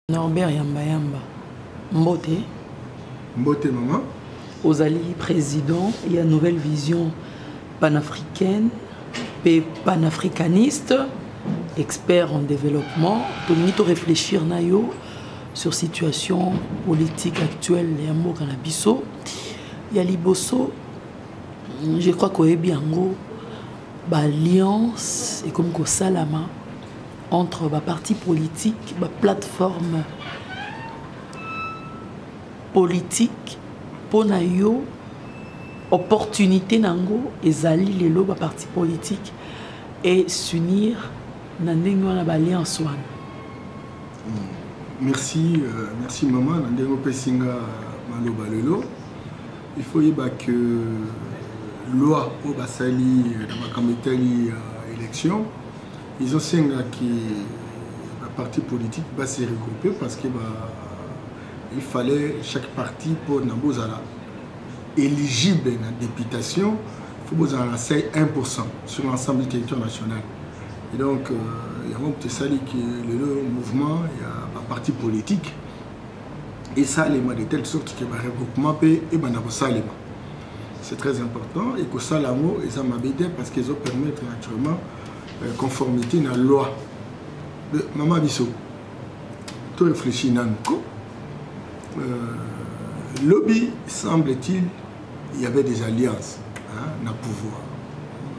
Norbert Yamba Yamba. Mbote. Mbote maman. Ozali président et à Nouvelle Vision panafricaine et panafricaniste, expert en développement. Tout réfléchir nayo sur situation politique actuelle et amour canabiso. Yali Bosso, je crois qu'il y a bien alliance et comme Salama entre les partis politiques, les plateformes politiques pour nayo opportunité nango ezali lelo ba parti politique et s'unir na ndenge wana ba alliance wana. Merci merci maman na ndenge pesinga maloba lelo. Il faut y que loi au basali dans ma campagne élection ils ont cinq qui la parti politique va se regrouper parce que il fallait chaque parti pour Nambozala éligible à la députation, il faut avoir 1% sur l'ensemble du territoire national. Et donc, il y a un petit sali qui est le mouvement, il y a un parti politique. Et ça, les de telle sorte que le regroupement peut et Salima. C'est très important. Et que ça, l'amour, ils ont m'aider parce qu'ils ont permis naturellement conformité à la loi. Maman Bissot, tu réfléchis dans lobby, semble-t-il, il y avait des alliances dans le pouvoir.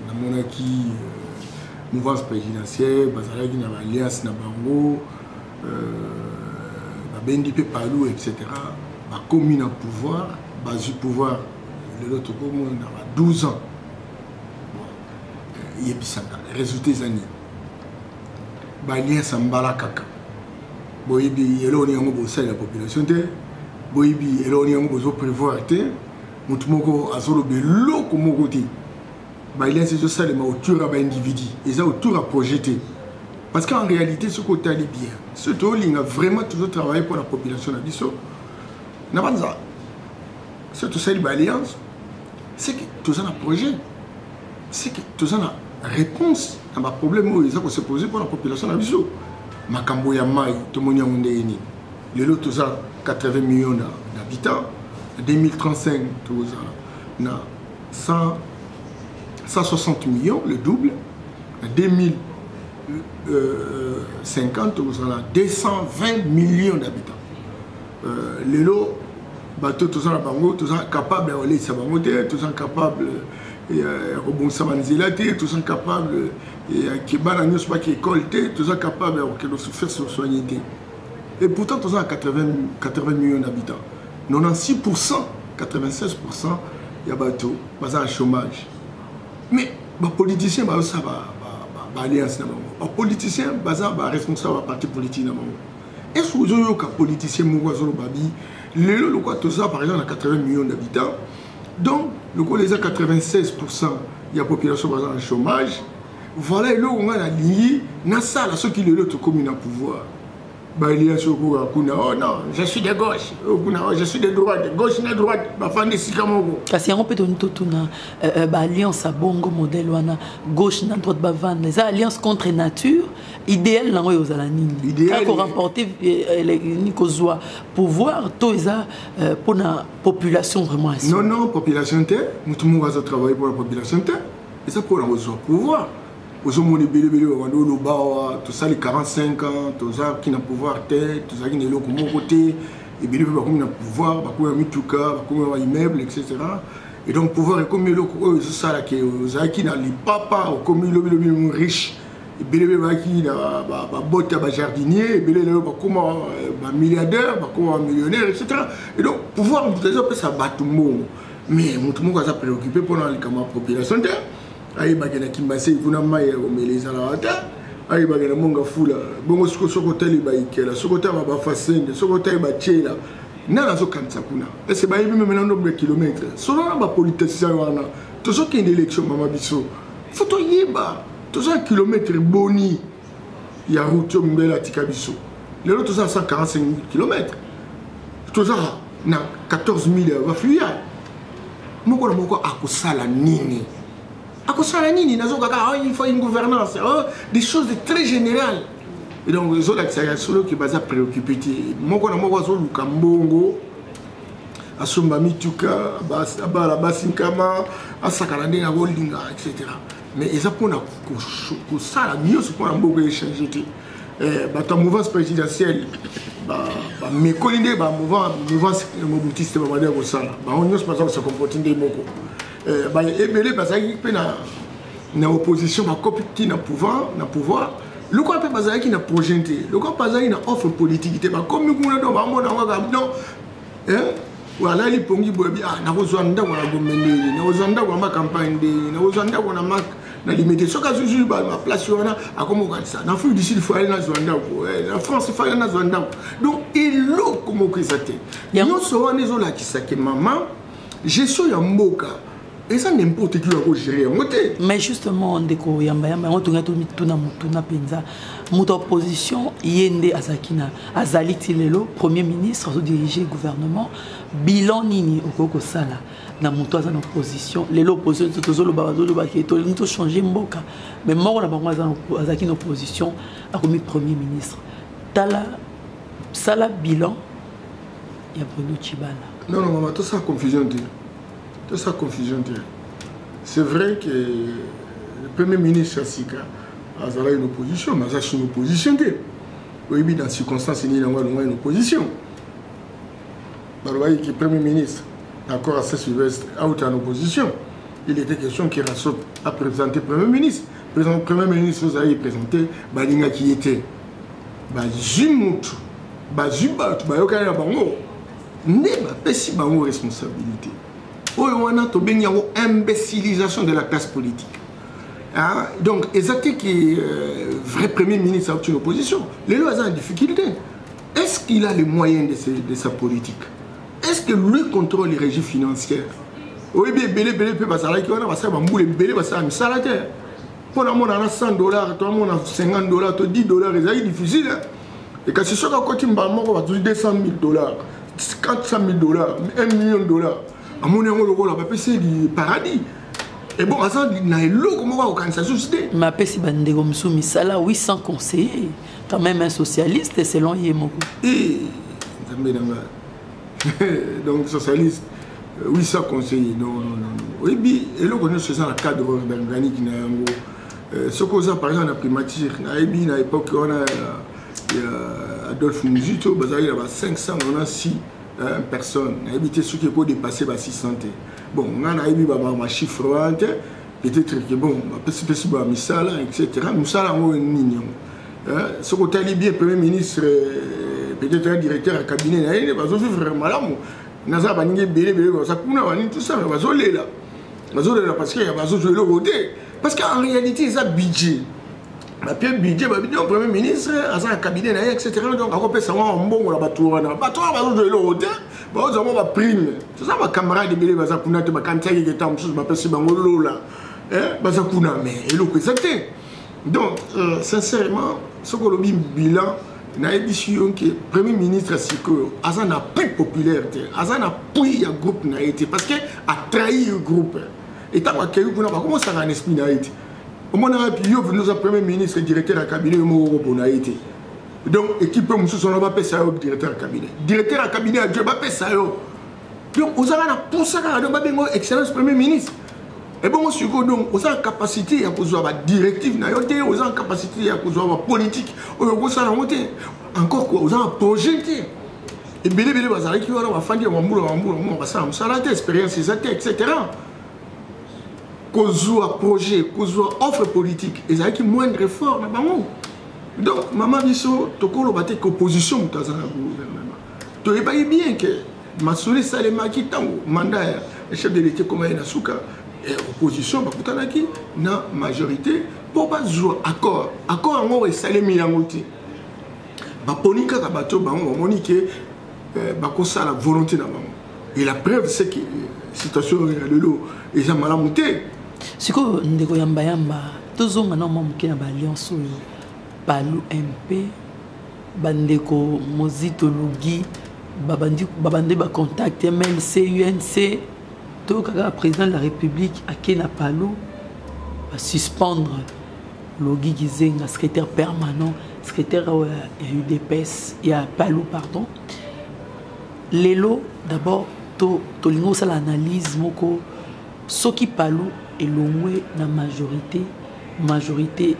Dans la monarchie, mouvance présidentielle, il y avait une alliance dans Bango, BNDP Palou, etc. La commune en pouvoir, du pouvoir, l'autre commune, il y a 12 ans. Il y a des résultats des années. L'alliance en Balakaka. Boyibi eloni yango bosa la population te boyibi eloni yango bozo prévoir te mutumoko azolo belo komoko te ba il y a ces ça les autour à individu et ça autour à projeter parce qu'en réalité ce côté est bien ce tolling a vraiment toujours travaillé pour la population d'Abisso n'a pas ça c'est tout ça l'alliance c'est que tout ça un projet c'est que tout ça une réponse à ma problème où ils ont se poser pour la population d'Abisso. Makambo ya mai to monia ndeni lelo toza 80 millions d'habitants 2035 toza na 160 millions le double 2050 toza na 220 millions d'habitants lelo bato toza na bango toza capable de laisser bango te toza capable rebondir manzela te toza capable qui est nous pas qui école tous sont capables de faire se soigner et pourtant tous ont 80 millions d'habitants 96% 96% il y a bateau bazar chômage mais les politiciens ça va alliance les politiciens bazar responsable parti politique est-ce que vous avez un politicien mouazolo babi le quoi tout ça par exemple à 80 millions d'habitants donc le quoi les 96% il y a population bazar chômage. Voilà, là on a la ligne, na ça là ceux qui le l'autre commune en pouvoir. Bah il y a ce oh non, je suis de gauche, je suis de droite, gauche na droite, ba fande sikamoko. Kasi on peut donner tout na alliance à bongo modèle wana gauche na droite ba vendre les alliances contre nature idéal na yo za nini. Idéal pour remporter ni kozwa pouvoir to eza pour la population vraiment. Non, population te, tout le monde va travailler pour la population te. Et ça pour la pouvoir. Aux hommes tout ça les 45 ans, tout ça qui n'a pouvoir tête, tout ça qui n'est pas comme côté, et bien comme il a pouvoir, comme il a mituka, comme il a immeuble, etc. Et donc pouvoir est comme il a ça là qui n'a les papas, comme il est riche, et bien qui n'a pas botte à jardinier, et bien comme un milliardaire, comme un millionnaire, etc. Et donc pouvoir peut-être ça bat tout le monde, mais tout le monde va se préoccuper pendant les population. Aïe bagana kimbase kuna maye omeleza la wata aïe bagana monga fula bongo soko tele baikela soko taba ba fasende soko tele ba chela nana zo kanisa kuna ese ba yibi même nombre de kilomètres solo na ba politicien wana to so kende élection mama biso photo yeba to so kilomètres boni ya route mbela tika biso lelo to 145 km to ça na 14 000 va fuir moko akosala nini. Il faut une gouvernance, des choses très générales. Et donc les autres c'est solo qui basa préoccupé moko na moko zo luka mbongo asomba mituka bala basinkama asakala ndenge akolinga etc. Mais eza mpona kosala nyonso mpona mboka échange te mouvance présidentielle mekoli nde mouvance mobutiste babadea kosala bango nyonso baza kosa comporte nde moko ebele bazalaki mpe na opposition bakopi ti na pouvoir lokola mpe bazalaki na projet te lokola bazalaki na offre politique te bakomi kuna do bamona kaka non alali pongi boye nakozwa ndako na gomendeli nakozwa ndako na makampagne ndeli nakozwa ndako na limité soki azuzwi baplace wana akomokanisa na afrique du sud faut aller nazwa ndako na france faut aller nazwa ndako donc eloko moko eza te nyonso wana ezolakisaki mama gestion ya mboka eza n'importe qui akogérer yango te. Mais justement ndeko yamba yango tonga tuna mutuna penza muta opposition yende azali tilelo premier ministre zo diriger gouvernement bilan nini okoko sala na muto aza na opposition lelo opposition tozolo ba keto nto changer mboka mais moko na bango azaki na opposition akomi premier ministre tala sala bilan ya Bruno Tshibala. Non maman tout ça confusion te. Tout ça confusion. C'est vrai que le premier ministre Sika a une opposition, mais il une opposition. Oui, dans les circonstances, il y a une opposition. Vous voyez que le premier ministre, d'accord à Saint-Sylvestre, a été en opposition. Il était question qu'il a présenté le premier ministre. Le premier ministre, vous avez présenté Balinga qui était Bazumutu, Bazubatu, Bayokaya Bango. N'est pas si bango responsabilité. On a une imbécilisation de la classe politique. Hein? Donc, exactement qui vrai premier ministre a une opposition. Les lois ont en difficulté. Est-ce qu'il a les moyens de sa politique? Est-ce que lui contrôle les régies financières? Oui, bien, belé, parce que on a ça, belé, parce que ça, pour le monde, on a $100, tout le monde a $50, $10, c'est difficile. Et quand c'est sûr qu'à côté, on va $200 000, $400 000, $1 million. À mon avis, c'est du paradis. Et bon, ça, il y a l'eau comme on va ça susciter. Ma pesi bandego msumi sala 800 conseillers, quand même un socialiste selon Yemoko. Et donc socialiste 800 conseillers, non. Oui, bien, et là on est sur un cadre organique qui n'a ce qu'on a par exemple la primature, à l'époque on a Adolphe Muzito, il y a 500, on a 6 personnes. Habité ceux qui ont dépassé 600. Bon, on a eu ma chiffre, peut-être que bon, etc. Misala, on a ce qu'on a bien, premier ministre, peut-être un directeur à cabinet, il va vivre malade. Naza Baningé, Bélé, ça tout ça, va zoler là. Parce qu'il y a jouer le côté. Parce qu'en réalité, il y a un budget. La pied budget, le premier ministre, un cabinet, etc. Donc, on peut savoir un bon bateau. On va jouer le côté. On va prime. C'est ça, ma camarade de Bélé, va kuna te bakanta qui est en dessous, ma personne bangolo là. Baza kuna, mais il est exacté. Donc, sincèrement, ce qu'on a dit bilan, na édition que premier ministre Siko Azan a plus popularité, Azan a plus un groupe na été parce que a trahi le groupe. Et tant que vous n'avez pas comment ça a un esprit na été. Au moins on a pu nous a premier ministre directeur à cabinet au na été. Donc équipe monsieur son va passer au directeur à cabinet. Directeur à cabinet a Dieu va passer yo. Donc vous avez pour ça donc ba bengo excellence premier ministre. Et bon monsieur donc vous avez capacité à pouvoir la directive na yo té, vous avez capacité à pouvoir la politique, vous ça na monter. Encore quoi, vous avez un projet. Et belé bazali qui va fandi wa mbula on va ça la expérience etc. Kozua projet, kozua offre politique, et ça qui moindre effort na bango. Donc maman biso tokolo baté opposition mutaza na gouvernement. To e bayi bien que Massouli Salema qui tango mandat chef de l'État comme na suka et opposition bakutanaki na majorité pour pas jouer accord ngo et Salemi yangote. Baponika ka bato bango monique bakosa la volonté na bango. Et la preuve c'est que situation de l'eau et ça malamuté. Siko ndeko yamba tozonga na mamuke na ba alliance Palu MP bandeko Mozito Lugi babandi ba contact MLC UNC to kaka président de la République akena Palu va suspendre Logi Gizenga secrétaire permanent secrétaire il y a UDPS, il y a Palou, pardon. Lelo, d'abord, tolingo ça l'analyse, moko, ce qui Palou est loin la majorité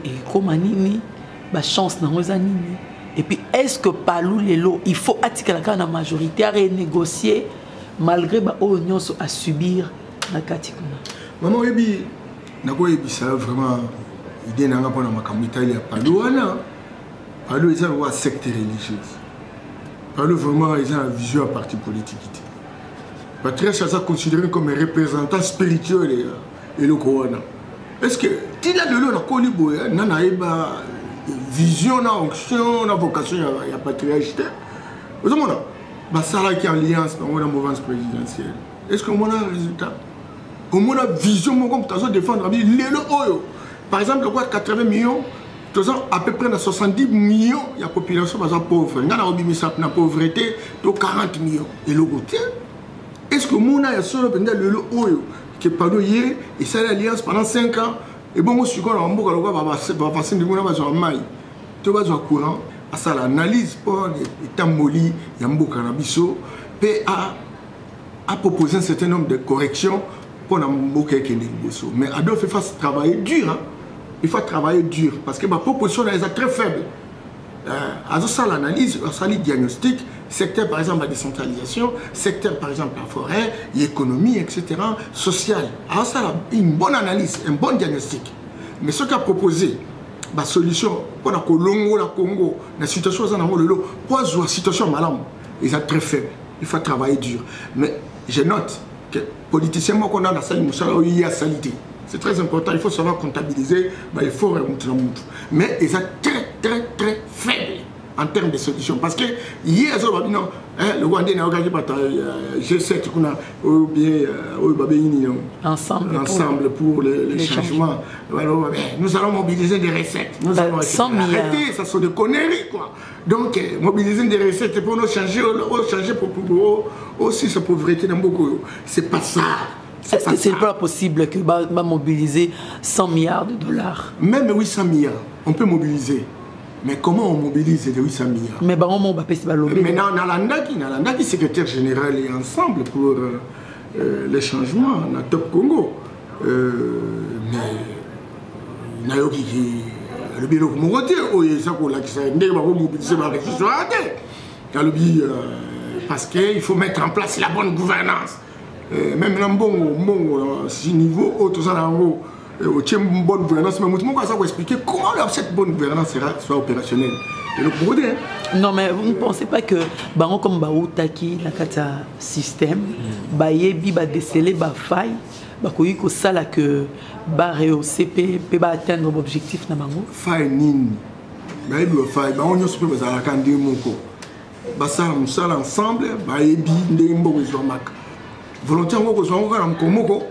et comme anini, ba chance dans les anini. Et puis, est-ce que Palou Lelo, il faut attirer la majorité à renégocier malgré ba oignon à subir la katikuna. Maman ebi, nako ebi ça vraiment idée nanga pona makamita il y a Palou wana. Palou ils ont un secte religieux. Palou vraiment ils ont une vision à parti politique. Patrice ça considéré comme un représentant spirituel et le Corona. Est-ce que tu l'as de l'eau na kolibo nana eba vision na onction na vocation ya patriarche. Vous avez bah ça là qui est en alliance dans la mouvance présidentielle. Est-ce que on a un résultat? On a une vision comme tu as défendre les oyo. Par exemple, le 80 millions, à peu près 70 millions, il y a une population pauvre. Il y a une pauvreté de 40 millions. Et le côté, est-ce que mon a solo pendant le oyo qui est pas et ça l'alliance pendant 5 ans et bon moi je suis quand on va passer de mon besoin maille. Tu vas au courant à ça l'analyse pour étant molli il y a un beau cannabiso PA a proposé un certain nombre de corrections pour n'importe quel niveau. Mais Adolphe il faut travailler dur. Hein? Il faut travailler dur parce que ma proposition est très faible. À ça l'analyse, à ça le diagnostic, secteur par exemple la décentralisation, secteur par exemple la forêt, l'économie, etc., social. À ça une bonne analyse, un bon diagnostic. Mais ce qu'a proposé, la solution pour la Congo, la situation pour la situation malade, ils sont très faibles. Il faut travailler dur. Mais je note que politiciens qu'on a dans la salle, il y a salité. C'est très important, il faut savoir comptabiliser, il faut remonter le monde. Mais ils sont très faibles en termes de solutions. Parce que hier, le Rwandais n'a regardé pas G7 ou bien ensemble pour les changements. Nous allons mobiliser des recettes. Nous allons arrêter, ça sont des conneries quoi. Donc mobiliser des recettes pour nous changer pour aussi sa pauvreté dans beaucoup. C'est pas ça. Est-ce que c'est pas possible que va mobiliser 100 milliards de dollars? Même 800 milliards, on peut mobiliser. Mais comment on mobilise les 800 milliards? Mais on va passer par l'obé. Mais Nalanda qui secrétaire général est ensemble pour les changements dans Top Congo. Mais Nayoki qui le bureau de mon côté, ça pour la qui s'est mobiliser la réflexion parce qu'il faut mettre en place la bonne gouvernance. Même dans bon niveau haut tout ça là haut une bonne gouvernance mais moi ça vous expliquer comment cette bonne gouvernance soit opérationnelle et le problème non mais vous ne pensez pas que bango comme bautaki na kata système ba yebi ba déceler ba faille ba koyi ko sala que ba rehausser pe ba atteindre l'objectif na bango faille nini ba yebi ba faille ba onyo super ba za kandi moko ba sala musala ensemble ba yebi ndembo ko maka volonté en gros soit encore en Komoko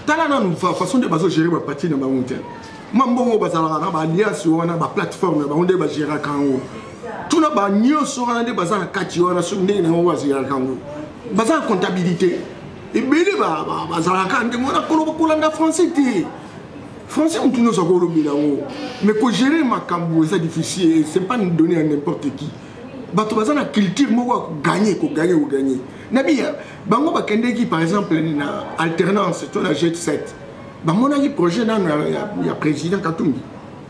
tala na façon de baso gérer ma partie dans ma montagne mambo bazala na ba alliance wana ba plateforme ba onde ba gérer kango tuna ba nyoso wana de bazala kati wana so ndenge na wa gérer kango bazala comptabilité et belé ba bazala kande mona kolanda français té français on tuno so ko lobila ngo mais ko gérer ma kambo c'est difficile c'est pas nous donner à n'importe qui bato bazala culture moko gagner Nabia, bango bakende qui par exemple na alternance sur la G7. Bango na projet na ya président Katumbi.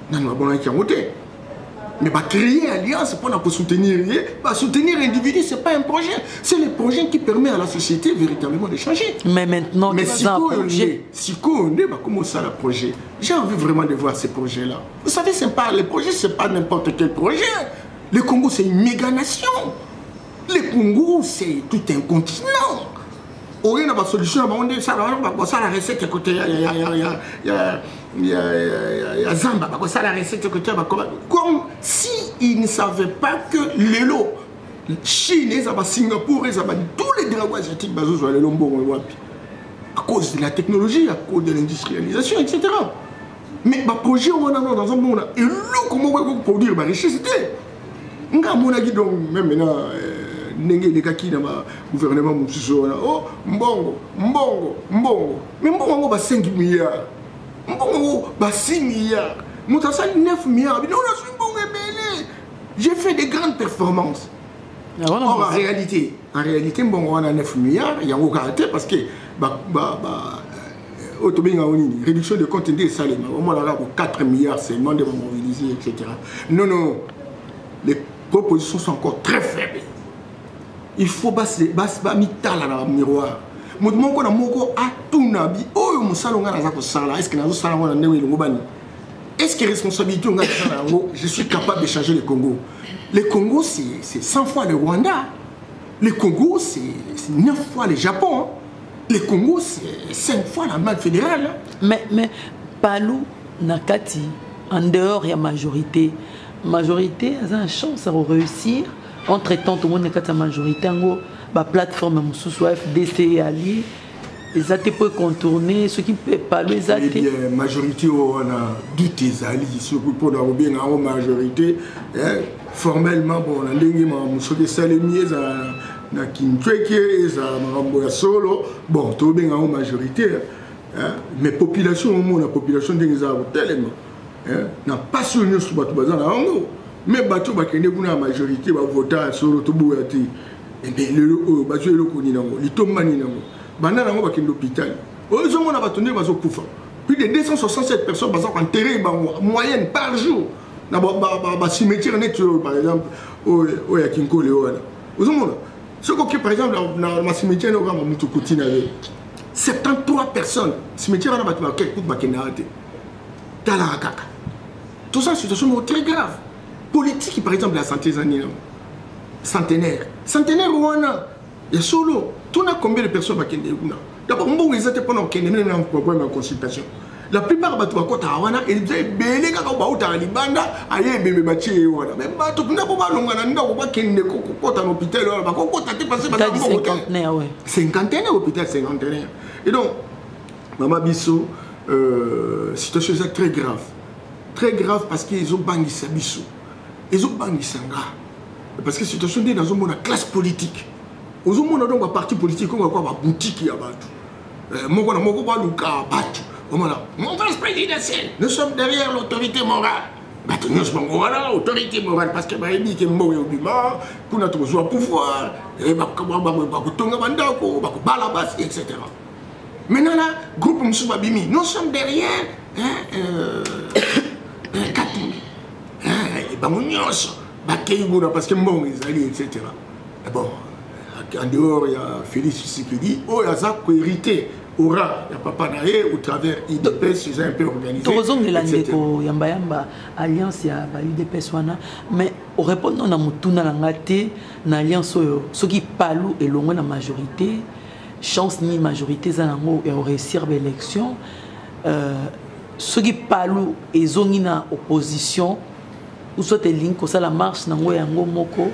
Na bango qui a voté. Mais ba créer alliance pour soutenir individu, c'est pas un projet, c'est le projet qui permet à la société véritablement de changer. Mais maintenant si on est comment ça le projet. J'ai envie vraiment de voir ces projets là. Vous savez les projets c'est pas n'importe quel projet. Le Congo c'est une méga nation. Le Congo, c'est tout un continent. On a une solution, on a la recette côté, il y a Zamba, ça la recette côté, comme si ils ne savaient pas que l'élo, Chine, Singapour, tous les dragons asiatiques, à cause de la technologie, à cause de l'industrialisation, etc. Mais le projet, on a dans un monde, et comment on peut produire la richesse, c'était. On a même maintenant. Nenge kaki na gouvernement mususu oh mbongo mais mbongo ba 5 milliards mbongo ba 6 milliards mutasali 9 milliards bino na mbongo ebele J'ai fait des grandes performances. Or, en réalité, bon, on a 9 milliards, il y a un caractère parce que réduction de compte des salaires, on a 4 milliards seulement de mobiliser, etc. Non, non, les propositions sont encore très faibles. Il faut passer dans le miroir. Est-ce que responsabilité, je suis capable de changer le Congo? Le Congo, c'est 100 fois le Rwanda. Le Congo, c'est 9 fois le Japon. Hein. Le Congo, c'est 5 fois la main fédérale. Hein. Mais Palou, Nakati, en dehors, il y a majorité. Majorité, elle a une chance à réussir. Entre-temps, tout le monde est la majorité. La plateforme FDC et Ali. Les athées peuvent contourner, ceux qui ne peuvent pas les athées. La majorité, on a douté les alliés, ceux qui peuvent avoir une majorité. Formellement, bon, on a des gens qui sont salés, na Kinchweke, na Solo, bon, tout bien en majorité. Mais population, la population des gens tellement. N'a pas sur nous sur le bazar là en haut. Mais bateau bakene kuna majorité va voter sur tout bouyati. Et bien le bateau le koni nango, li tomani nango. Bana nango bakene l'hôpital. Aujourd'hui on a battu bazo kufa. Plus de 267 personnes bazo enterrées en moyenne par jour. Na ba cimetière net par exemple au ya Kinko Léola. Aujourd'hui ce que par exemple dans cimetière no gamba mutukuti na 73 personnes. Cimetière na battu bakene tout bakene arrêté. Tala kaka. Tout ça, c'est une situation très grave. Politique, par exemple, la santé centenaire. Centenaire, il y a solo. Tu as combien de personnes qui sont là? D'abord, ils étaient pendant qu'il y a un problème de consultation. La plupart des gens qui sont là, ils disent que les gens qui sont là, ils sont là. Mais tu ne peux pas à l'hôpital. Cinquantenaire, oui. Cinquantenaire, hôpital cinquantenaire. Et donc, Maman Bissot, situation est très grave. Très grave parce qu'ils ont banni Sabissou. Ils ont banni Sanga. Parce que la situation est dans un monde de classe politique. Aux hommes, on a donc un parti politique, on a quoi, une boutique qui a battu. Mon vice présidentiel, nous sommes derrière l'autorité morale. Nous sommes l'autorité morale parce que nous dit que nous sommes pour notre pouvoir, etc. Maintenant, là, groupe Msoubabimi, nous sommes derrière. Parce que bon, ils allaient, etc. Bon, en dehors, il y a Félix Tshisekedi, oh, il y a ça qui hérité, aura, il n'y a pas panaé, au travers IDPS, ils ont un peu organisé. Tourisme de l'Andeko, Yamba Yamba, Alliance, il y a IDPS, mais au répondant à Moutuna Langate, dans l'Alliance, ceux qui parlent et l'ont la majorité, chance ni majorité, et réussir l'élection. Ceux qui parlent et sont en opposition, ou soit les lignes comme ça, la marche, moko,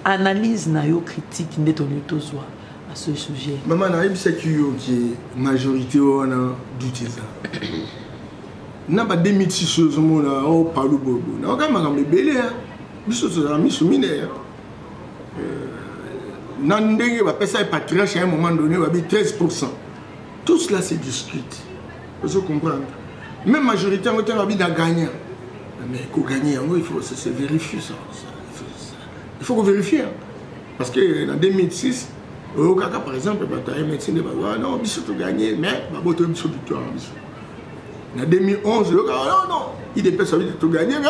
analyse na yo critique à ce sujet. Maman, c'est qui est majorité on a douté ça. Na ba 2006 on a au parle bobo. Na ka ma me belé hein. Biso ça mi souminaire. Na ndenge ba pesa patriarche à un moment donné va 13%. Tout cela se discute. Vous comprenez? Même majorité on a envie de gagner. Mais pour gagner, il faut se vérifier ça. Il faut vérifier. Parce que en 2006, au Kaka par exemple, tu as un médecin de non, il faut gagner, mais il faut victoire. En 2011, non, il dépend de gagner, mais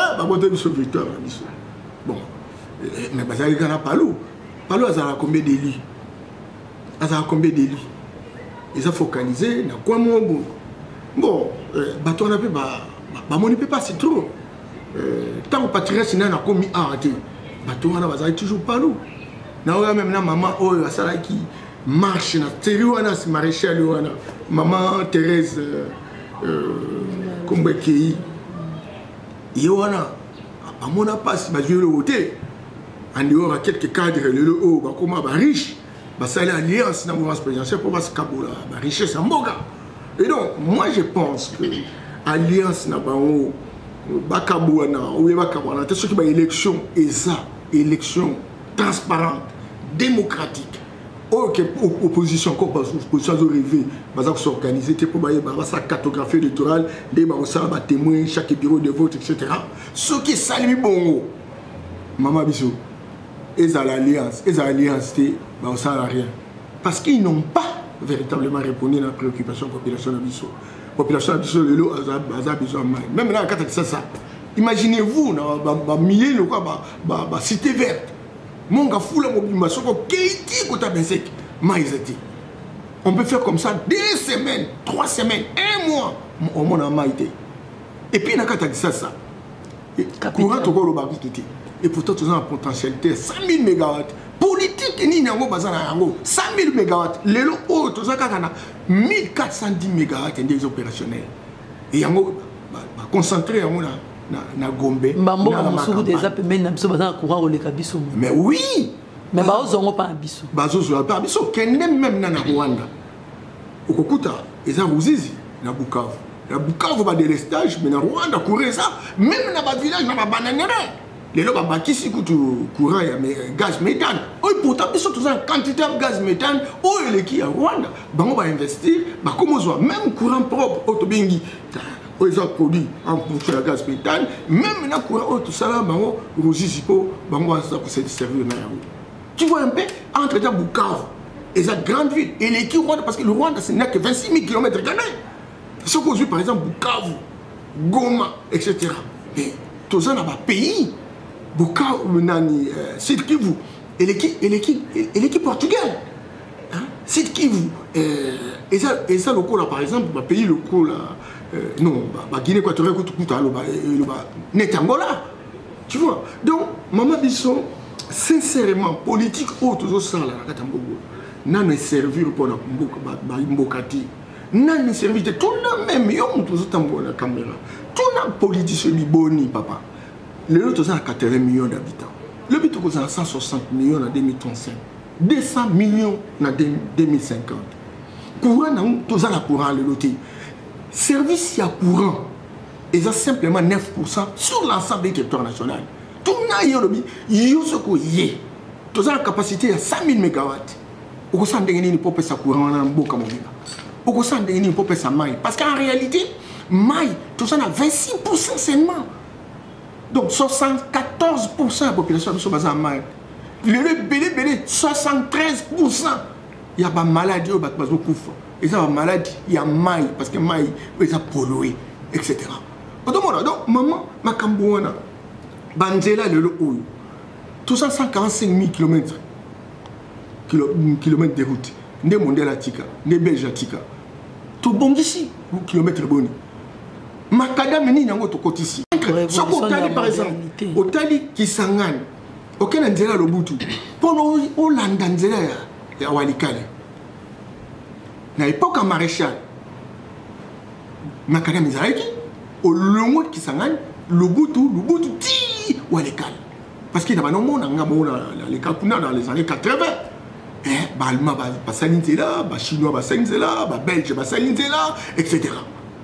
il faut victoire. Bon, mais il y a Palou. Palou, il y a combien d'élus? Il y a combien d'élus? Ils ont focalisé dans quoi mon bon. Bon, on ne peut pas, c'est trop. Tant que patriarche n'a pas commis arrêté, on va toujours pas nous. Même la maman qui marche dans la c'est maréchal, maman Thérèse Kombekei. Il y a pas si je le voter. En dehors, quelques cadres, le haut, comment riche, ça a l'alliance dans le mouvement présidentiel pour voir ce Kaboula, la richesse en Boga. Et donc, moi je pense que l'alliance n'a pas Bakabouana, ou Bakabouana, c'est ce qui est élection, et ça, élection transparente, démocratique. Ok, opposition, opposition rêvée, va s'organiser pour sa cartographie électorale, des témoins, chaque bureau de vote, etc. Ce qui salue bon, Maman Bissot, ils ont l'alliance, ça sert à rien. Parce qu'ils n'ont pas véritablement répondu à la préoccupation de la population de Bissot. La population de Bissot, a besoin de main. Même là, quand c'est ça, imaginez-vous, dans milliers de cité verte. Mon gars fou la mobilisation, on peut faire comme ça 2 semaines, 3 semaines, 1 mois. Au monde a maïté. Et puis, quand tu as dit ça, courant, tu as dit et pourtant, tu as un potentialité 100 000 MW. Politique, il y a 100 000 MW. Les lots, tu as 1410 MW des opérationnels. Et il y a concentré na Gombe. Mais oui! Mais ils n'ont pas un bisou. Ils n'ont pas un bisou. Même dans Rwanda. Au Kokuta, ils ont Ruzizi, dans Bukavu. Dans Bukavu, il y a des délestage, mais dans Rwanda, il y a même dans le village, il y a des bananes. Les gens qui sont courant, il y a gaz méthane. Pourtant, ils sont tous en quantité de gaz méthane. Ils sont en Rwanda. On va investir. Même courant propre, autobingi. Ils ont produit en fonction de gaz méthane. Même dans le courant, tout ça, ils ont servir. Tu vois un peu, entre Bukavu et la grande ville, et les Rwanda, parce que le Rwanda, ce n'est que 26 000 km. Ce qu'on dit, par exemple, Bukavu, Goma, etc. Mais tout ça, dans le pays, Bukavu, Sud Kivu, et l'équipe portugaise. Sud Kivu, et ça, le coup là, par exemple, le pays, le coup là, non, Guinée équatoriale, net Angola. Tu vois, donc, Maman Bissot, sincèrement, politique, toujours ça, là, n'a pas servi pour la Mbokati. N'a pas servi de tout le même, toujours la caméra. Tout le politicien boni, papa. Le lot, a 80 millions d'habitants. Le but, c'est 160 millions en 2035. 200 millions en 2050. Courant, tout la courant, le loté. Service, il y a courant. Et ça, simplement 9% sur l'ensemble des territoires nationaux. Tout le monde, il y a la capacité de 100 000 MW. Au sein de l'année, pour faire courant, on a un beau camomille. Au sein de l'année, pour faire maille. Parce qu'en réalité, maille, tout ça, on a 26% seulement. Donc 74% de la population est basée en maille. Le belé, 73%. Il y a des maladies, il y a des maladies. Et ça, maladie, il y a maille, parce que maille, il a pollué, etc. Donc, maman, ma cambouana, Banzela, le lot, tout ça, 145 000 km de route. Né mondial à Tika, né belge à Tika. Tout bon ici, kilomètre bon. Macadam, ni n'a pas de côté ici. Ce qu'on t'a dit, par exemple, au Tali qui s'engane, aucun Anzela le boutou. Pour nous, au Landanzela, il y a Walikale. À l'époque, en maréchal, Macadam Izareki, au long qui s'engane, le boutou, ti, Walikale. Parce qu'il y a un moment, les Kakuna dans les années 80. Allemand va s'aligner là, les Chinois va s'aligner là, les Belges va s'aligner là, etc.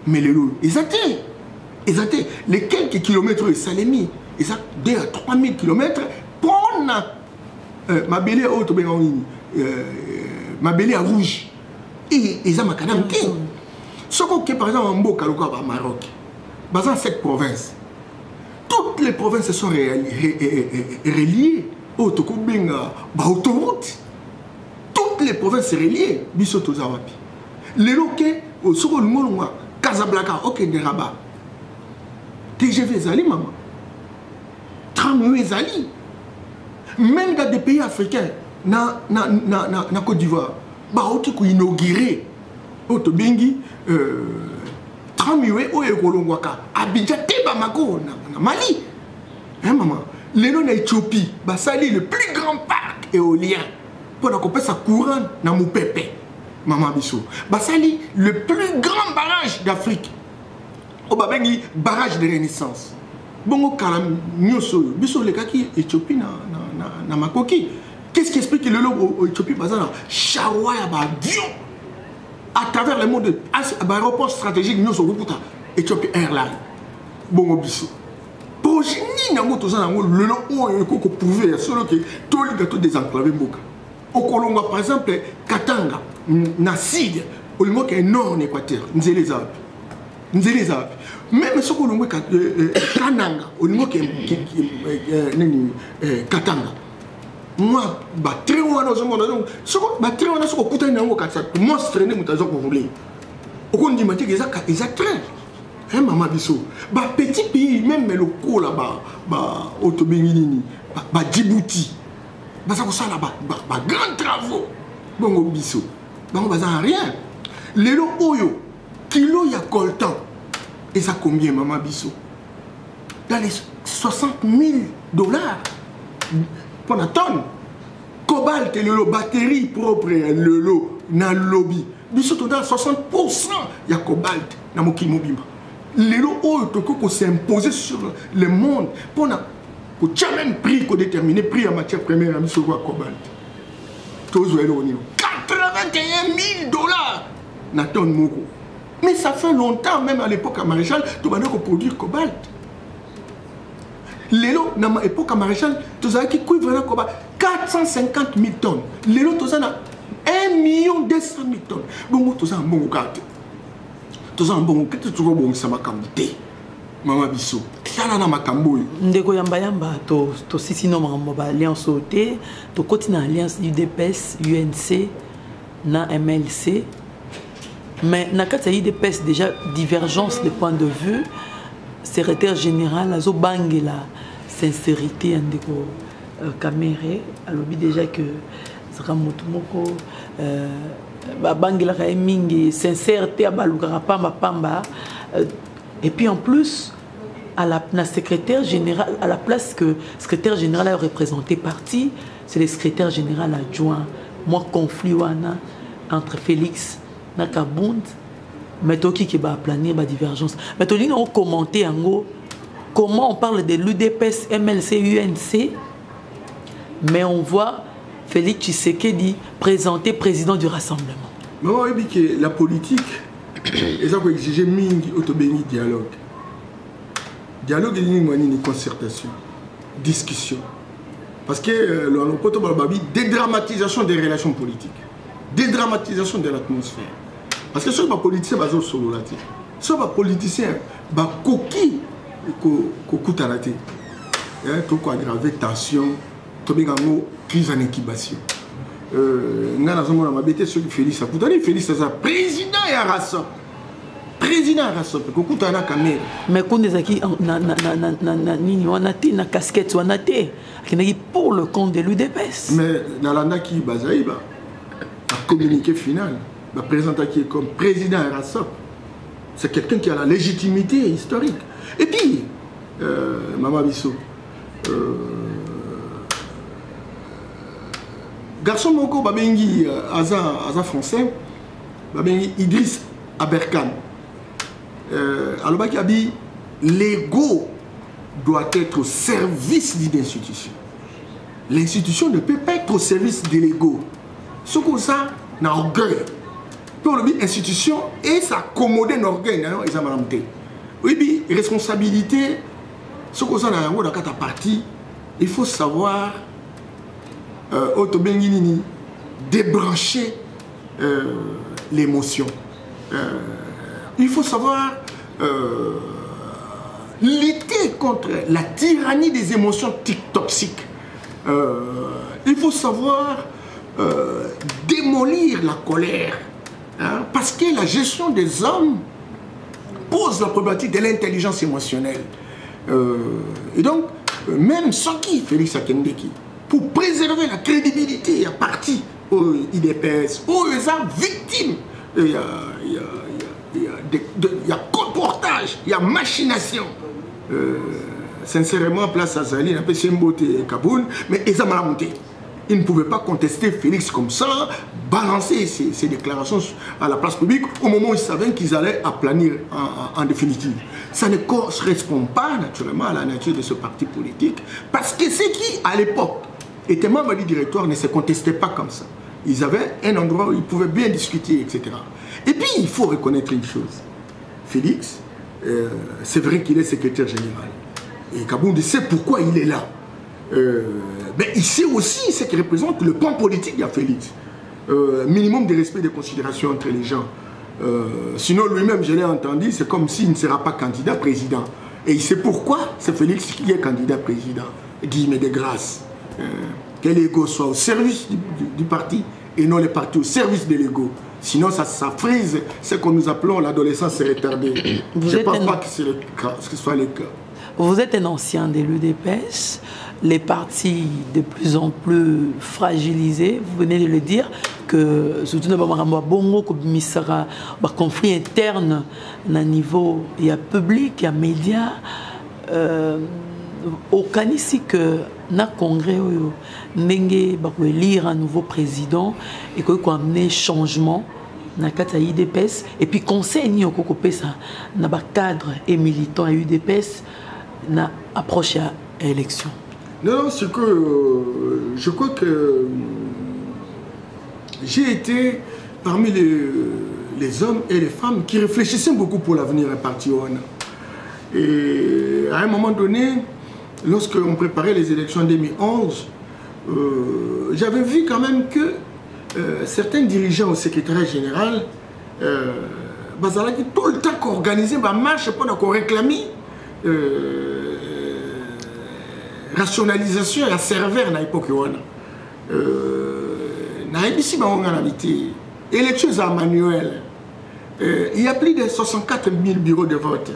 Mais les loups, ils étaient les quelques kilomètres, ils ont mis 2 à 3 000 kilomètres pour ma belle haute, ma belle rouge. Et ils ont ma canam. Ce qu'on fait par exemple en Mboka, au Maroc, dans cette province, toutes les provinces sont reliées au autoroute. Toutes les provinces reliées, Bisoto Zawapi. Les loquets, au Soro Lumolunga, Casablanca, Okenderaba. TGV Zali, maman. Tramway Zali. Même dans des pays africains, na Côte d'Ivoire, Baoti ko inauguré, Otobengi, Tramway, Oekolongwaka, Abidjan, Bamako, na Mali. Hein, maman? Les noms d'Éthiopie, Basali, le plus grand parc éolien. Pour accompagner sa couronne dans mon pépé, Maman Bissot. Basali, le plus grand barrage d'Afrique. Au Babengi, barrage de Renaissance. Bongo Kalam, Nyoso, Bissot, les kaki, Éthiopie, na Makoki. Qu'est-ce qui explique que le logo au Éthiopie, Bazana, Shawaya, avion, à travers le monde de l'aéroport stratégique, Nyoso, Ruputa, Éthiopie Airlines. Bongo Bissot. Pour ni n'a pas le logo qu'on pouvait, seulement que tous les gâteaux désenclavés, Mboka. Au Colombo, par exemple, Katanga, Nassid, au niveau qui est nord en Équateur, Nzélezab. nzela même ce que l'on kananga au niveau katanga moi très loin dans ce monde donc ce que très loin ce que kuta nango katsa monstre ne mutazo ko voler au qu'on dit maté exact très hein maman biso petit pays même le ko là autobengini Djibouti ça ko sala grand travaux bongo biso bango baza rien lelo oyo kilo ya coltan et ça combien maman biso dans les 60 000 $ pour la tonne cobalt et le batterie propre le lot na lobby biso dans 60% il y a cobalt na mokimo bimba lelo oyo toko s'imposer sur le monde pour na ko même prix ko déterminer prix en matière première à biso quoi cobalt tous le 81 000 $ na tonne moko. Mais ça fait longtemps, même à l'époque à Maréchal, tu vas produire cobalt. L'élo, dans l'époque à Maréchal, tu as qui couvre cobalt 450 000 tonnes. L'élo, tu as 1 200 000 tonnes. Donc, tu as un bon carte. Tu as un bon carte, tu as un bon samakambité. Maman Bissou, tu as un makamboui. Ndeko yamba yamba, tu as si non, alliance OT, tu continues l'alliance UDPS, UNC, na MLC. Mais dans le cas déjà divergence de point de vue, secrétaire général, Azo Bang la sincérité en Caméré, alors déjà que Zramotumoko Bang la Mingi sincérité à Balugara Pamba Pamba, et puis en plus à la secrétaire général, à la place que secrétaire général a représenté parti, c'est le secrétaire général adjoint. Moi conflit entre Félix Nakabund, mais qui va planir la divergence. Mais tu as commenté en gros comment on parle de l'UDPS, MLC, UNC, mais on voit Félix Tshisekedi présenter président du rassemblement. Mais on dit que la politique, et ça peut exiger mingi autobéni dialogue. Dialogue est une concertation, discussion. Parce que le dédramatisation des relations politiques, dédramatisation de l'atmosphère. Parce que ce sont les politiciens qui sont solo là. Ce sont les politiciens qui sont ratés. Qui ont aggravé tension, qui ont crise en incubation. Nous avons dit que Félix Félix est président et Arassa. Président Arassa. Mais quand on a une casquette, on a pour le compte de l'UDPS. Mais dans la qui bazaïba, un communiqué final. Le président qui est comme président RASOP, c'est quelqu'un qui a la légitimité historique. Et puis, Maman Bissou, garçon moko babengi aza français, babengi Idriss Aberkan. Alors qui a dit l'ego doit être au service d'une institution. L'institution ne peut pas être au service de l'ego. Ce que ça n'a orgueil. Pour l'institution et s'accommoder d'orgueil, oui, responsabilité, ce que ça n'a pas dans partie, il faut savoir débrancher l'émotion. Il faut savoir lutter contre la tyrannie des émotions toxiques. Il faut savoir démolir la colère. Hein, parce que la gestion des hommes pose la problématique de l'intelligence émotionnelle. Et donc, même Soki, Félix Akendeki, pour préserver la crédibilité, il y a parti au IDPS, où ils sont victimes. Il y a colportage, il y a machination. Sincèrement, place à Zali, un peu Sembote et Kaboul, mais ils ont mal monté. Ils ne pouvaient pas contester Félix comme ça, balancer ses déclarations à la place publique au moment où ils savaient qu'ils allaient aplanir en définitive. Ça ne correspond pas naturellement à la nature de ce parti politique, parce que ceux qui, à l'époque, étaient membres du directoire ne se contestaient pas comme ça. Ils avaient un endroit où ils pouvaient bien discuter, etc. Et puis, il faut reconnaître une chose. Félix, c'est vrai qu'il est secrétaire général. Et Kabound sait pourquoi il est là. Mais il sait aussi ce qui représente le plan politique de Félix. Minimum de respect et de considération entre les gens. Sinon, lui-même, je l'ai entendu, c'est comme s'il ne sera pas candidat président. Et il sait pourquoi c'est Félix qui est candidat président. Il dit, mais de grâce, que l'ego soit au service du parti et non les partis au service de l'ego. Sinon, ça frise ce que nous appelons l'adolescence retardée. Je ne pense pas que ce soit le cas. Vous êtes un ancien de l'UDPS, les partis de plus en plus fragilisés, vous venez de le dire, que surtout dans le conflit interne au niveau public, il y a médias, au ici que na congrès élire un nouveau président et qu'on amener changement na kata UDPS et puis conseil ni au pesa na ba cadre et militant à UDPS na approche à élection. Non, c'est que je crois que j'ai été parmi les hommes et les femmes qui réfléchissaient beaucoup pour l'avenir du parti OANA. Et à un moment donné, lorsqu'on préparait les élections 2011, j'avais vu quand même que certains dirigeants au secrétariat général, tout le temps qu'on organisait ma marche pour réclamer rationalisation et la serveur à l'époque. Élections à manuel, il y a plus de 64 000 bureaux de vote.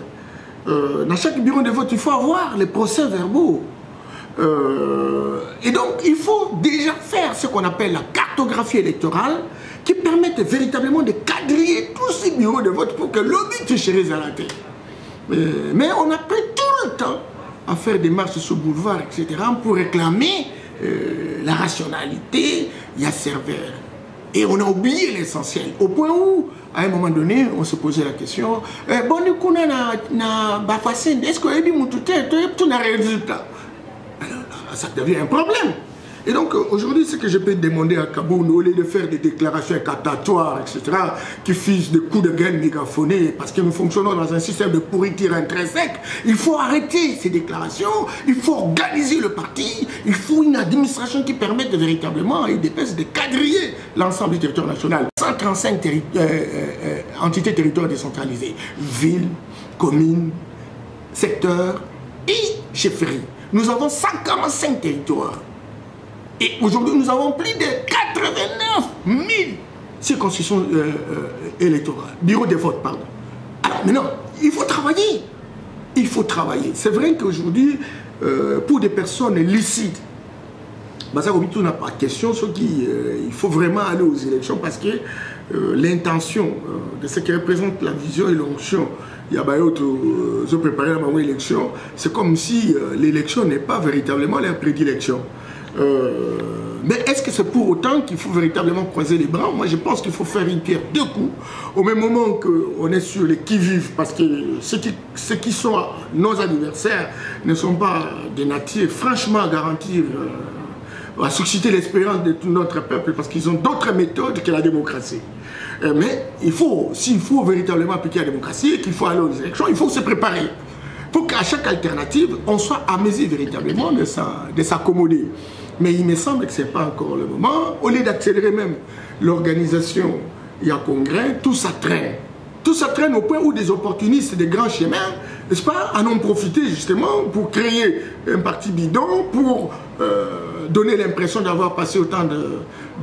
Dans chaque bureau de vote, il faut avoir les procès-verbaux. Et donc, il faut déjà faire ce qu'on appelle la cartographie électorale qui permette véritablement de quadriller tous ces bureaux de vote pour que l'objet chérise à la tête. Mais on a pris tout le temps à faire des marches sur boulevard, etc., pour réclamer la rationalité, il y a serveur. Et on a oublié l'essentiel, au point où, à un moment donné, on se posait la question, bon, est-ce que tu as un résultat? Ça devient un problème. Et donc, aujourd'hui, ce que je peux demander à Kaboun, au lieu de faire des déclarations incantatoires, etc., qui fusent des coups de gueule mégaphonés, parce que nous fonctionnons dans un système de pourriture intrinsèque, il faut arrêter ces déclarations, il faut organiser le parti, il faut une administration qui permette véritablement à UDPS de quadriller l'ensemble du territoire national. 135 entités territoriales décentralisées, villes, communes, secteurs et chefferies. Nous avons 145 territoires. Et aujourd'hui, nous avons plus de 89 000 circonscriptions électorales, bureaux de vote, pardon. Alors maintenant, il faut travailler. Il faut travailler. C'est vrai qu'aujourd'hui, pour des personnes licites, ça n'a pas de question, il faut vraiment aller aux élections parce que l'intention de ce qui représente la vision et l'onction, il y a d'autres préparer la élection, c'est comme si l'élection n'est pas véritablement la prédilection. Mais est-ce que c'est pour autant qu'il faut véritablement croiser les bras? Moi, je pense qu'il faut faire une pierre deux coups. Au même moment qu'on est sur les qui-vivent, parce que ceux qui sont nos adversaires ne sont pas des natifs, franchement, à garantir, à susciter l'espérance de tout notre peuple, parce qu'ils ont d'autres méthodes que la démocratie. Mais s'il faut véritablement appliquer la démocratie et qu'il faut aller aux élections, il faut se préparer. Pour qu'à chaque alternative, on soit à mesure véritablement de s'accommoder. Mais il me semble que ce n'est pas encore le moment. Au lieu d'accélérer même l'organisation, il y a un congrès, tout ça traîne. Tout ça traîne au point où des opportunistes, des grands chemins, n'est-ce pas, en ont profité justement pour créer un parti bidon, pour donner l'impression d'avoir passé autant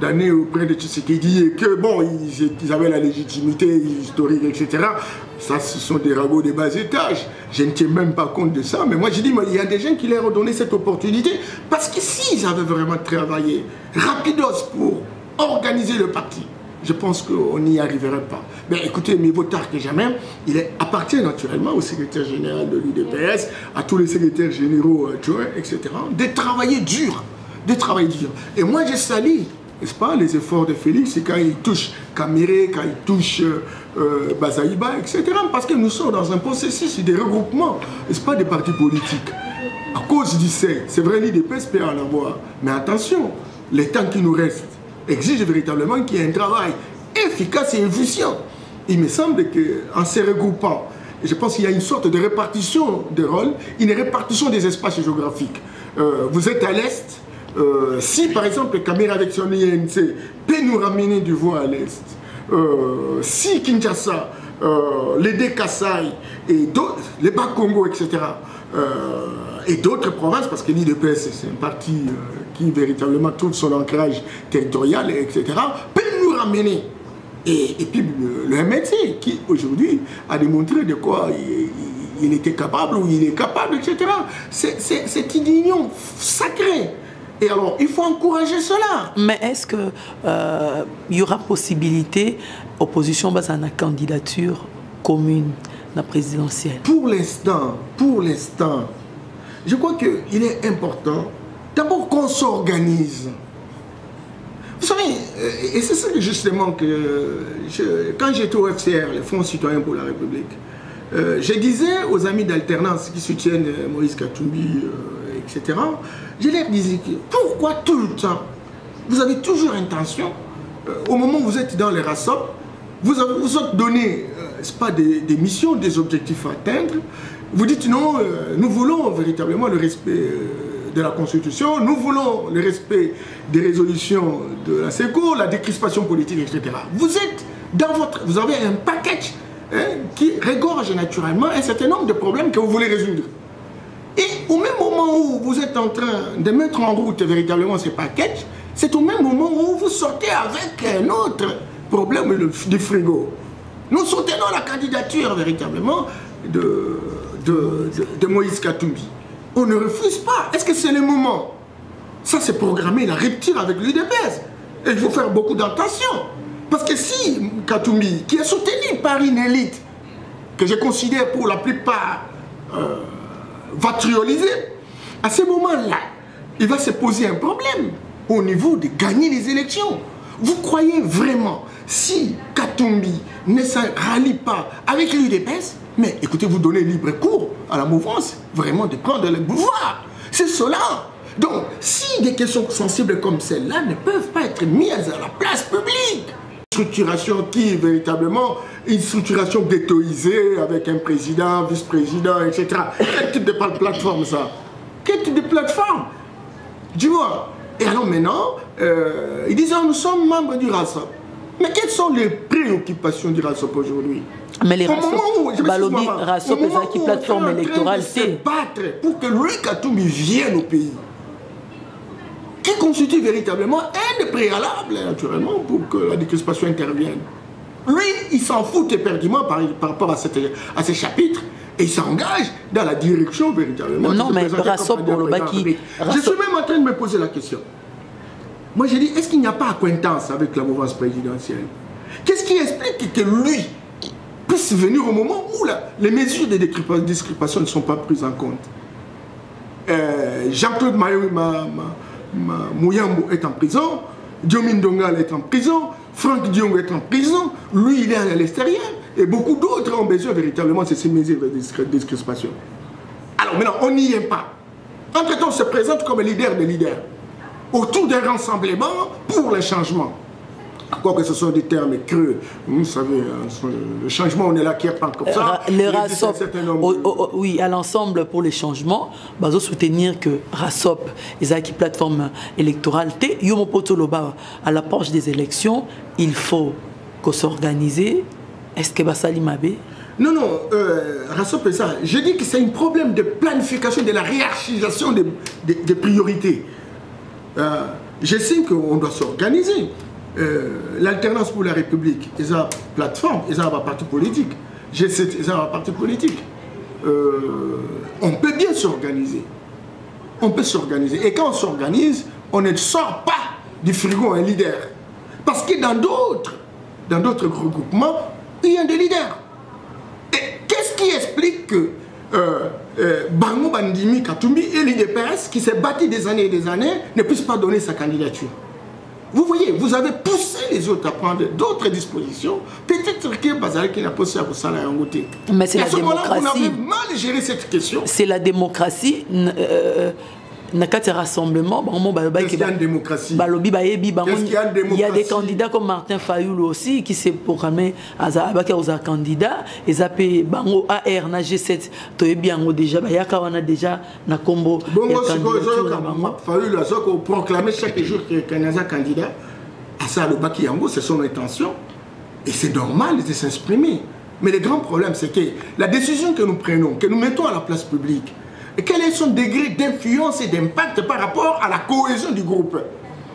d'années auprès de Tshisekedi et que, bon, ils avaient la légitimité historique, etc. Ça, ce sont des ragots de bas étage. Je ne tiens même pas compte de ça. Mais moi, je dis, il y a des gens qui leur ont donné cette opportunité parce que s'ils avaient vraiment travaillé rapidos pour organiser le parti, je pense qu'on n'y arriverait pas. Mais écoutez, mieux vaut tard que jamais. Il appartient naturellement au secrétaire général de l'UDPS, à tous les secrétaires généraux adjoints, etc., de travailler dur. De travailler dur. Et moi, je salue, n'est-ce pas, les efforts de Félix, quand il touche Kaméré, quand il touche Bazaïba, etc. Parce que nous sommes dans un processus de regroupement, n'est-ce pas, des partis politiques. À cause du c'est vrai, l'UDPS peut en avoir. Mais attention, les temps qui nous restent exige véritablement qu'il y ait un travail efficace et efficient. Il me semble qu'en se regroupant, je pense qu'il y a une sorte de répartition des rôles, une répartition des espaces géographiques. Vous êtes à l'Est, si par exemple Kaméré avec son INC peut nous ramener du voie à l'Est, si Kinshasa, les Kasaï et les Bas-Congo, etc., et d'autres provinces, parce que l'IDPS, c'est un parti qui véritablement trouve son ancrage territorial, etc., peut nous ramener. Et puis le MNC, qui aujourd'hui a démontré de quoi il était capable ou il est capable, etc. C'est une union sacrée. Et alors, il faut encourager cela. Mais est-ce qu'il y aura possibilité, opposition base à une candidature commune, la présidentielle? Pour l'instant, je crois qu'il est important d'abord qu'on s'organise. Vous savez, et c'est ça justement que quand j'étais au FCR, le Front Citoyen pour la République, je disais aux amis d'alternance qui soutiennent Moïse Katumbi, etc., je leur disais que pourquoi tout le temps, vous avez toujours intention, au moment où vous êtes dans les RASOP, vous êtes donné, c'est pas des missions, des objectifs à atteindre, vous dites non, nous voulons véritablement le respect de la Constitution, nous voulons le respect des résolutions de la SECO, la décrispation politique, etc. Vous avez un package qui regorge naturellement un certain nombre de problèmes que vous voulez résoudre. Et au même moment où vous êtes en train de mettre en route véritablement ces packages, c'est au même moment où vous sortez avec un autre problème du frigo. Nous soutenons la candidature véritablement de Moïse Katumbi. On ne refuse pas. Est-ce que c'est le moment? Ça, c'est programmer la rupture avec l'UDPS. Et il faut faire beaucoup d'attention. Parce que si Katumbi, qui est soutenu par une élite, que je considère pour la plupart va trioliser, à ce moment-là, il va se poser un problème au niveau de gagner les élections. Vous croyez vraiment, si Katumbi ne se rallie pas avec l'UDPS, mais écoutez, vous donnez libre cours à la mouvance, vraiment de prendre le pouvoir. C'est cela. Donc, si des questions sensibles comme celle-là ne peuvent pas être mises à la place publique, structuration qui véritablement, une structuration ghettoisée avec un président, vice-président, etc. Quel type de plateforme ça? Quel type de plateforme? Tu vois? Et alors maintenant, ils disent nous sommes membres du RASOP. Mais quelles sont les préoccupations du RASOP aujourd'hui? Mais les RASOP, qui plateforme électorale, c'est battre pour que lui, Katumbi, vienne au pays. Qui constitue véritablement un des préalables, naturellement, pour que la décrispation intervienne. Lui, il s'en fout éperdument par rapport à ces chapitres et il s'engage dans la direction véritablement. Non, mais RASOP pour le Baki. Je suis même en train de me poser la question. Moi, j'ai dit, est-ce qu'il n'y a pas acquaintance avec la mouvance présidentielle? Qu'est-ce qui explique que lui puisse venir au moment où les mesures de décrispation ne sont pas prises en compte? Jean-Claude Mouyambo est en prison, Diomin Dongal est en prison, Franck Diong est en prison, lui il est à l'extérieur, et beaucoup d'autres ont besoin véritablement de ces mesures de décrispation. Alors maintenant, on n'y est pas. Entre-temps, on se présente comme leader des leaders, autour d'un rassemblement pour le changement. Encore que ce sont des termes creux, vous savez, le changement, on est là qui est pas comme ça. Le RASOP, oui, à l'ensemble pour les changements, bah, soutenir que RASOP, les acquis plateforme électorale, à l'approche des élections, il faut qu'on s'organise. Est-ce que ça l'imabé? Non, non, RASOP est ça. Je dis que c'est un problème de planification, de la hiérarchisation des priorités. Je sais qu'on doit s'organiser. L'alternance pour la République, ils ont une plateforme, ils ont un parti politique. Ils ont un parti politique. On peut bien s'organiser. On peut s'organiser. Et quand on s'organise, on ne sort pas du frigo un leader. Parce que dans d'autres regroupements, il y a des leaders. Et qu'est-ce qui explique que Bango Bandimi Katumbi et l'IDPS, qui s'est battu des années et des années, ne puissent pas donner sa candidature? Vous voyez, vous avez poussé les autres à prendre d'autres dispositions. Peut-être que Bazar qui n'a pas ça pour ça là en côté. Mais c'est la démocratie. On avait mal géré cette question. C'est la démocratie. Il y a une démocratie. Il y a des candidats comme Martin Fayoul aussi qui s'est programmé à candidat. Ils appellent Bango AR na G7. Déjà, il y a déjà na combo. Fayoul a proclamé chaque jour qu'il y a un candidat. À ça, le Baki Yango, c'est son intention. Et c'est normal de s'exprimer. Mais le grand problème, c'est que la décision que nous prenons, que nous mettons à la place publique, et quel est son degré d'influence et d'impact par rapport à la cohésion du groupe.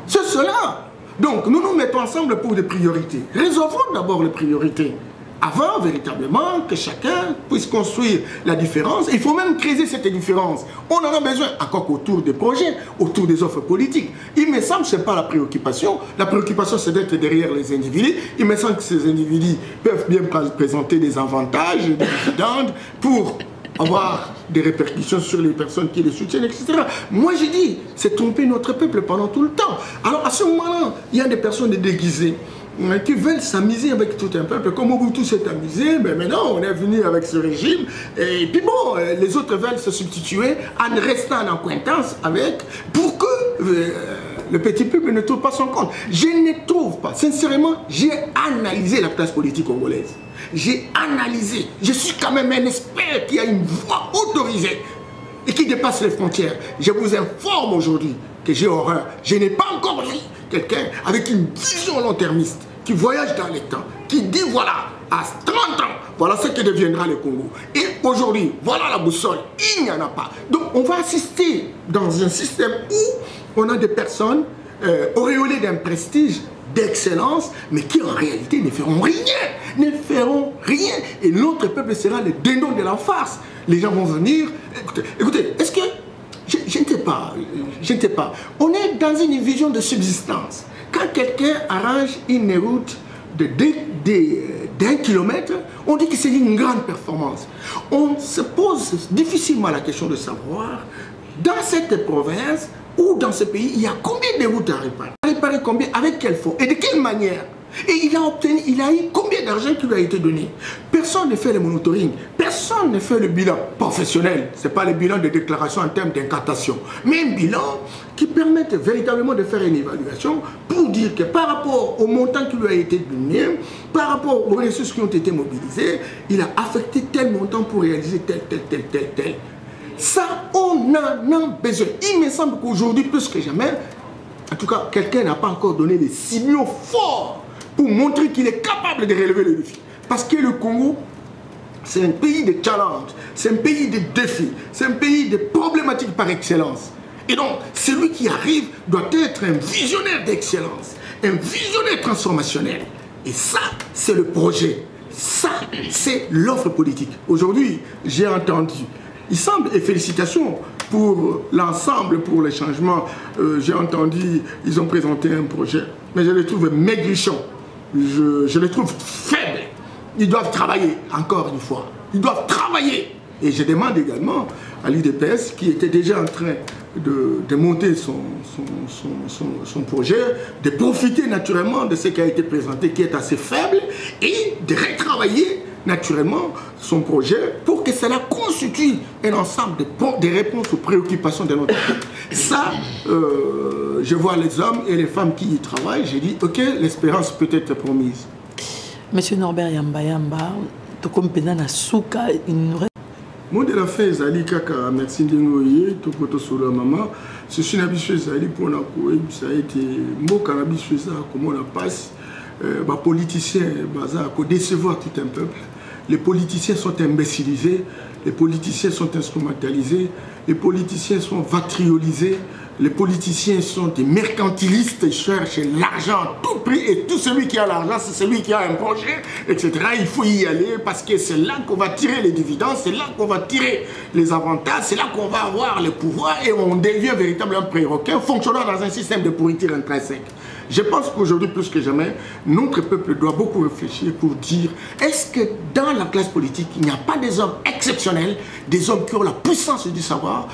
C'est cela. Donc, nous nous mettons ensemble pour des priorités. Résolvons d'abord les priorités. Avant, véritablement, que chacun puisse construire la différence. Il faut même créer cette différence. On en a besoin, encore qu'autour des projets, autour des offres politiques. Il me semble que ce n'est pas la préoccupation. La préoccupation, c'est d'être derrière les individus. Il me semble que ces individus peuvent bien présenter des avantages, des dividendes, pour avoir des répercussions sur les personnes qui les soutiennent, etc. Moi, j'ai dit, c'est tromper notre peuple pendant tout le temps. Alors, à ce moment-là, il y a des personnes déguisées qui veulent s'amuser avec tout un peuple, comme Mobutu s'est amusé, mais maintenant on est venu avec ce régime, et puis bon, les autres veulent se substituer en restant en acquaintance avec, pour que le petit peuple ne trouve pas son compte. Je ne trouve pas, sincèrement, j'ai analysé la classe politique congolaise, j'ai analysé, je suis quand même un expert qui a une voix autorisée et qui dépasse les frontières. Je vous informe aujourd'hui que j'ai horreur, je n'ai pas encore vu quelqu'un avec une vision long-termiste, qui voyage dans les temps, qui dit voilà, à 30 ans, voilà ce que deviendra le Congo. Et aujourd'hui, voilà la boussole, il n'y en a pas. Donc on va assister dans un système où on a des personnes auréolées d'un prestige, d'excellence, mais qui en réalité ne feront rien, et l'autre peuple sera le dindon de la farce. Les gens vont venir, écoutez, est-ce que je ne sais pas. On est dans une vision de subsistance. Quand quelqu'un arrange une route d'1 kilomètre, on dit que c'est une grande performance. On se pose difficilement la question de savoir, dans cette province ou dans ce pays, il y a combien de routes à réparer? Réparer combien? Avec quel fonds? Et de quelle manière? Et il a eu combien d'argent qui lui a été donné? Personne ne fait le monitoring, personne ne fait le bilan professionnel. Ce n'est pas le bilan de déclaration en termes d'incantation, mais un bilan qui permette véritablement de faire une évaluation pour dire que par rapport au montant qui lui a été donné, par rapport aux ressources qui ont été mobilisées, il a affecté tel montant pour réaliser tel. Ça, on en a besoin. Il me semble qu'aujourd'hui, plus que jamais, en tout cas, quelqu'un n'a pas encore donné des signaux forts pour montrer qu'il est capable de relever le défi. Parce que le Congo, c'est un pays de challenge, c'est un pays de défis, c'est un pays de problématiques par excellence. Et donc, celui qui arrive doit être un visionnaire d'excellence, un visionnaire transformationnel. Et ça, c'est le projet. Ça, c'est l'offre politique. Aujourd'hui, j'ai entendu, il semble, et félicitations pour l'ensemble, pour les changements, j'ai entendu, ils ont présenté un projet, mais je les trouve maigrichons. Je les trouve faibles. Ils doivent travailler, encore une fois. Ils doivent travailler. Et je demande également à l'UDPS, qui était déjà en train de monter son projet, de profiter naturellement de ce qui a été présenté, qui est assez faible, et de retravailler naturellement son projet pour que cela constitue un ensemble de réponses aux préoccupations de notre peuple. Ça, je vois les hommes et les femmes qui y travaillent, j'ai dit, ok, l'espérance peut être promise. Monsieur Norbert Yamba, tu comme na souka, Mot de la fin, Zali Kaka, merci d'envoyer, tout pour sur la maman. Je suis habitué Zali pour la couille, ça a été mot cannabis, ça, comment on passe. Les politiciens, pour décevoir tout un peuple. Les politiciens sont imbécilisés, les politiciens sont instrumentalisés, les politiciens sont vatriolisés, les politiciens sont des mercantilistes, ils cherchent l'argent à tout prix, et tout celui qui a l'argent, c'est celui qui a un projet, etc. Il faut y aller parce que c'est là qu'on va tirer les dividendes, c'est là qu'on va tirer les avantages, c'est là qu'on va avoir le pouvoir et on devient véritablement un pré-requin fonctionnant dans un système de pourriture intrinsèque. Je pense qu'aujourd'hui, plus que jamais, notre peuple doit beaucoup réfléchir pour dire, est-ce que dans la classe politique, il n'y a pas des hommes exceptionnels, des hommes qui ont la puissance du savoir,